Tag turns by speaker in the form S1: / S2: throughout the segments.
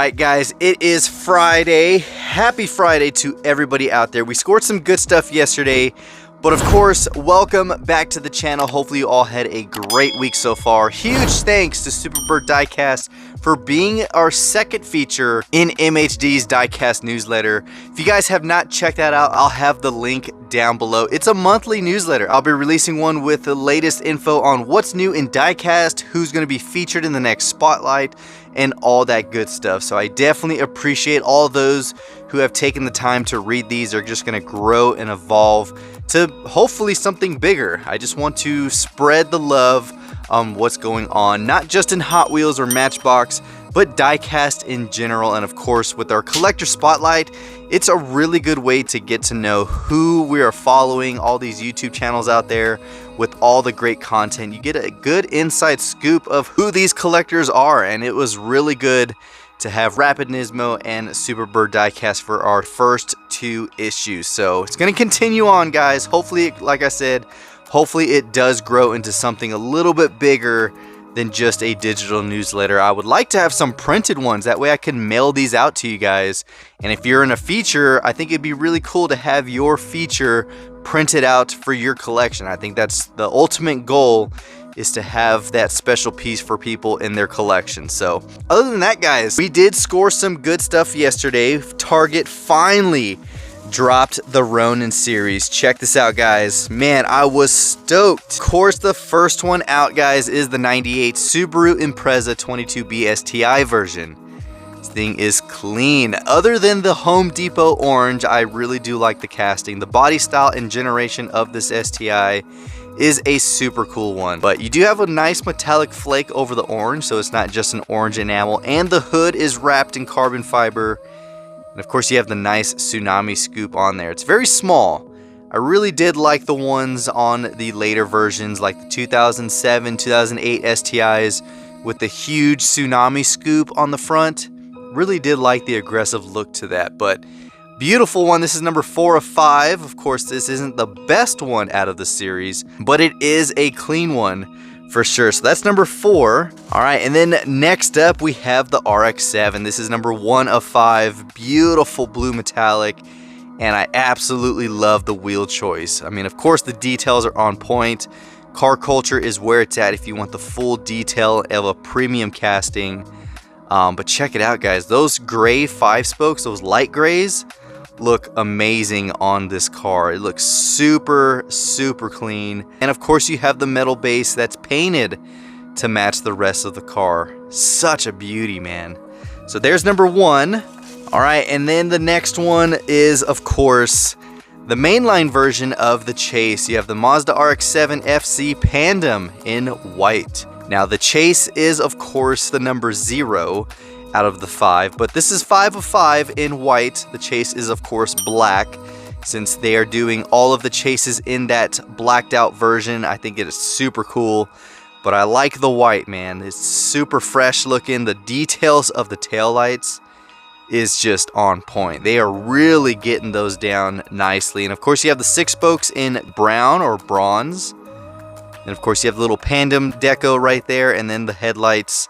S1: right, guys, it is Friday. Happy Friday to everybody out there. We scored some good stuff yesterday, but of course, welcome back to the channel. Hopefully you all had a great week so far. Huge thanks to Superbird Diecast for being our second feature in MHD's Diecast newsletter. If you guys have not checked that out, I'll have the link down below. It's a monthly newsletter. I'll be releasing one with the latest info on what's new in Diecast, who's going to be featured in the next spotlight, and all that good stuff. So I definitely appreciate all those who have taken the time to read these. They're just going to grow and evolve to hopefully something bigger. I just want to spread the love on what's going on, not just in Hot Wheels or Matchbox, but Diecast in general. And of course, with our collector spotlight, it's a really good way to get to know who we are following, all these YouTube channels out there with all the great content. You get a good inside scoop of who these collectors are, and it was really good to have Rapid Nismo and Superbird Diecast for our first 2 issues. So it's going to continue on, guys. Hopefully, like I said, hopefully it does grow into something a little bit bigger than just a digital newsletter. I would like to have some printed ones. That way I can mail these out to you guys. And if you're in a feature, I think it'd be really cool to have your feature printed out for your collection. I think that's the ultimate goal, is to have that special piece for people in their collection. So other than that, guys, we did score some good stuff yesterday. Target finally dropped the Ronin series. Check this out, guys. Man, I was stoked. Of course, the first one out, guys, is the 98 Subaru Impreza 22B STI version. This thing is clean. Other than the Home Depot orange, I really do like the casting. The body style and generation of this STI is a super cool one, but you do have a nice metallic flake over the orange, so it's not just an orange enamel, and the hood is wrapped in carbon fiber. And of course, you have the nice tsunami scoop on there. It's very small. I really did like the ones on the later versions, like the 2007, 2008 STIs with the huge tsunami scoop on the front. Really did like the aggressive look to that, but beautiful one. This is number 4 of 5. Of course, this isn't the best one out of the series, but it is a clean one for sure. So that's number 4. All right, and then next up we have the RX-7. This is number 1 of 5. Beautiful blue metallic, and I absolutely love the wheel choice. I mean, of course, the details are on point. Car culture is where it's at if you want the full detail of a premium casting. But check it out, guys. Those gray 5-spokes, those light grays, look amazing on this car. It looks super clean, and of course you have the metal base that's painted to match the rest of the car. Such a beauty, man. So there's number 1. All right, and then the next one is, of course, the mainline version of the Chase. You have the Mazda RX-7 FC Pandem in white. Now the Chase is, of course, the number 0 out of the 5, but this is 5 of 5 in white. The Chase is, of course, black, since they are doing all of the Chases in that blacked out version. I think it is super cool, but I like the white, man. It's super fresh looking. The details of the taillights is just on point. They are really getting those down nicely. And of course you have the 6 spokes in brown or bronze, and of course you have the little Pandem deco right there, and then the headlights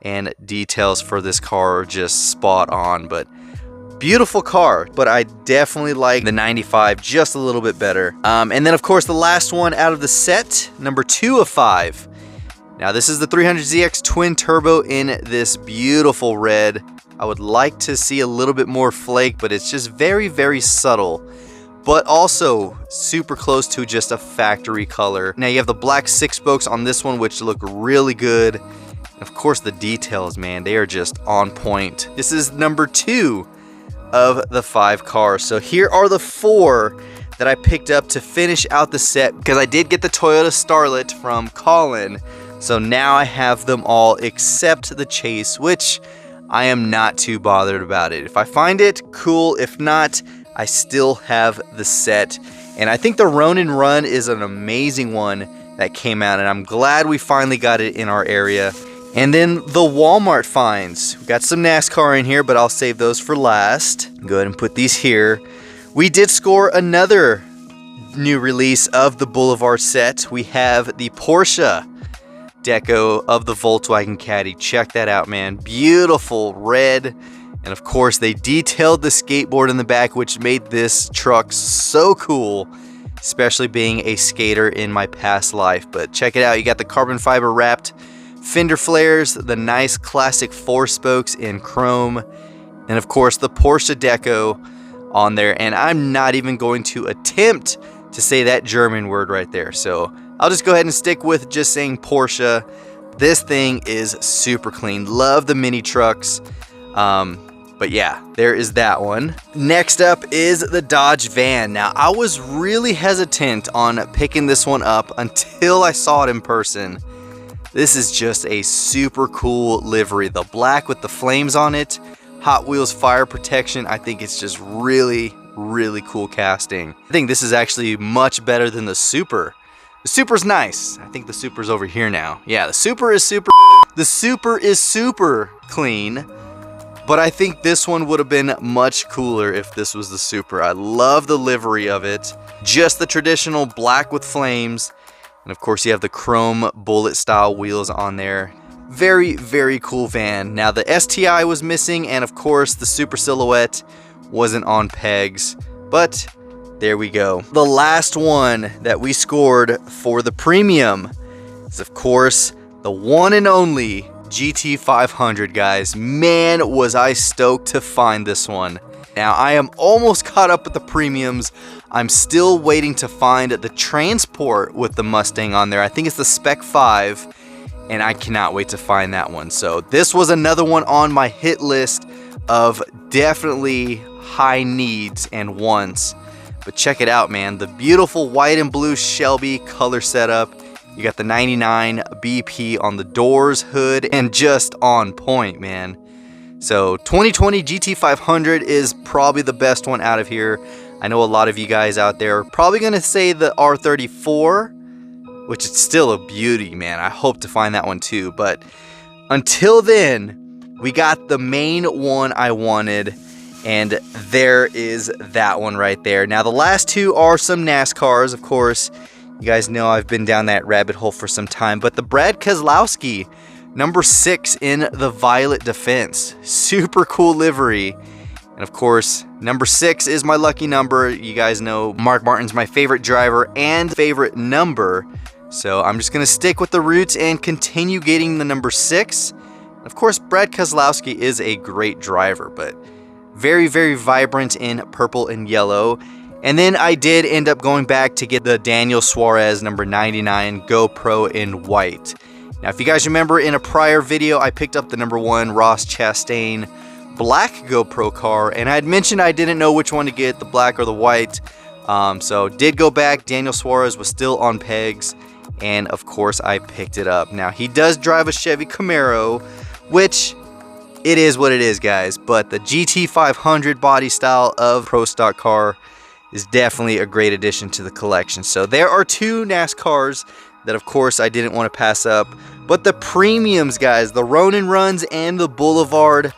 S1: and details for this car are just spot on. But beautiful car, but I definitely like the 95 just a little bit better. And then of course the last one out of the set, number 2 of 5. Now this is the 300ZX twin turbo in this beautiful red. I would like to see a little bit more flake, but it's just very subtle, but also super close to just a factory color. Now you have the black 6 spokes on this one, which look really good. Of course, the details, man, they are just on point. This is number 2 of the 5 cars. So here are the 4 that I picked up to finish out the set, because I did get the Toyota Starlet from Colin. So now I have them all except the Chase, which I am not too bothered about it. If I find it, cool. If not, I still have the set. And I think the Ronin Run is an amazing one that came out, and I'm glad we finally got it in our area. And then the Walmart finds. We got some NASCAR in here, but I'll save those for last. Go ahead and put these here. We did score another new release of the Boulevard set. We have the Porsche deco of the Volkswagen Caddy. Check that out, man. Beautiful red And of course, they detailed the skateboard in the back, which made this truck so cool, especially being a skater in my past life. But check it out, you got the carbon fiber wrapped fender flares, the nice classic 4 spokes in chrome, and of course the Porsche deco on there. And I'm not even going to attempt to say that German word right there, so I'll just go ahead and stick with just saying Porsche. This thing is super clean. Love the mini trucks. But yeah, there is that one. Next up is the Dodge van. Now, I was really hesitant on picking this one up until I saw it in person. This is just a super cool livery. The black with the flames on it, Hot Wheels fire protection. I think it's just really, really cool casting. I think this is actually much better than the Super. The Super's nice. I think the Super's over here now. Yeah, the Super is super clean. But I think this one would have been much cooler if this was the Super. I love the livery of it. Just the traditional black with flames. And of course you have the chrome bullet style wheels on there. Very, very cool van. Now the STI was missing, and of course the Super Silhouette wasn't on pegs. But there we go. The last one that we scored for the premium is of course the one and only GT500, guys. Man, was I stoked to find this one. Now, I am almost caught up with the premiums. I'm still waiting to find the Transport with the Mustang on there. I think it's the Spec 5, and I cannot wait to find that one. So this was another one on my hit list of definitely high needs and wants. But check it out, man. The beautiful white and blue Shelby color setup. You got the 99 BP on the doors, hood, and just on point, man. So 2020 GT500 is probably the best one out of here. I know a lot of you guys out there are probably going to say the R34, which is still a beauty, man. I hope to find that one too. But until then, we got the main one I wanted, and there is that one right there. Now the last two are some NASCARs, of course. You guys know I've been down that rabbit hole for some time, but the Brad Keselowski, number 6 in the Violet Defense. Super cool livery. And of course, number 6 is my lucky number. You guys know Mark Martin's my favorite driver and favorite number. So I'm just going to stick with the roots and continue getting the number 6. Of course, Brad Keselowski is a great driver, but very, very vibrant in purple and yellow. And then I did end up going back to get the Daniel Suarez number 99 GoPro in white. Now, if you guys remember in a prior video, I picked up the number 1 Ross Chastain black GoPro car, and I had mentioned I didn't know which one to get, the black or the white. So did go back. Daniel Suarez was still on pegs, and of course I picked it up. Now, he does drive a Chevy Camaro, which it is what it is, guys, but the GT500 body style of Pro Stock car is definitely a great addition to the collection. So there are 2 NASCARs that of course I didn't want to pass up, but the premiums, guys, the Ronin runs and the Boulevard,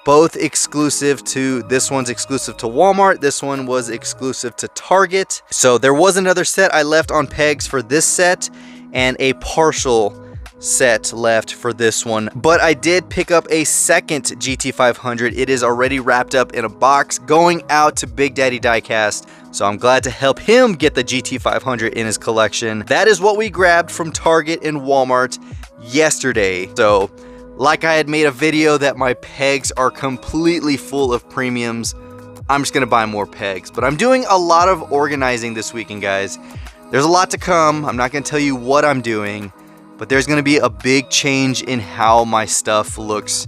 S1: both exclusive to, this one's exclusive to Walmart, this one was exclusive to Target. So there was another set I left on pegs for this set and a partial set left for this one, but I did pick up a second GT500. It is already wrapped up in a box going out to Big Daddy Diecast, so I'm glad to help him get the GT500 in his collection. That is what we grabbed from Target and Walmart yesterday. So like I had made a video that my pegs are completely full of premiums, I'm just gonna buy more pegs. But I'm doing a lot of organizing this weekend, guys. There's a lot to come. I'm not gonna tell you what I'm doing, but there's going to be a big change in how my stuff looks.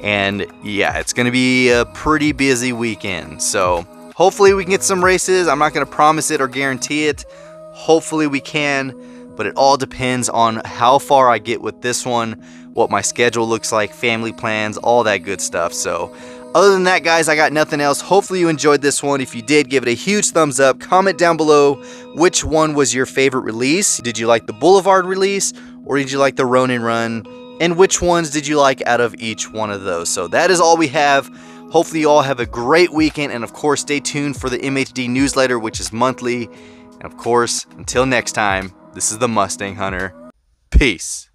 S1: And yeah, it's going to be a pretty busy weekend. So hopefully we can get some races. I'm not going to promise it or guarantee it. Hopefully we can, but it all depends on how far I get with this one, what my schedule looks like, family plans, all that good stuff. So other than that, guys, I got nothing else. Hopefully you enjoyed this one. If you did, give it a huge thumbs up. Comment down below which one was your favorite release. Did you like the Boulevard release, or did you like the Ronin run? And which ones did you like out of each one of those? So that is all we have. Hopefully you all have a great weekend, and of course stay tuned for the MHD newsletter, which is monthly. And of course, until next time, this is the Mustang Hunter. Peace.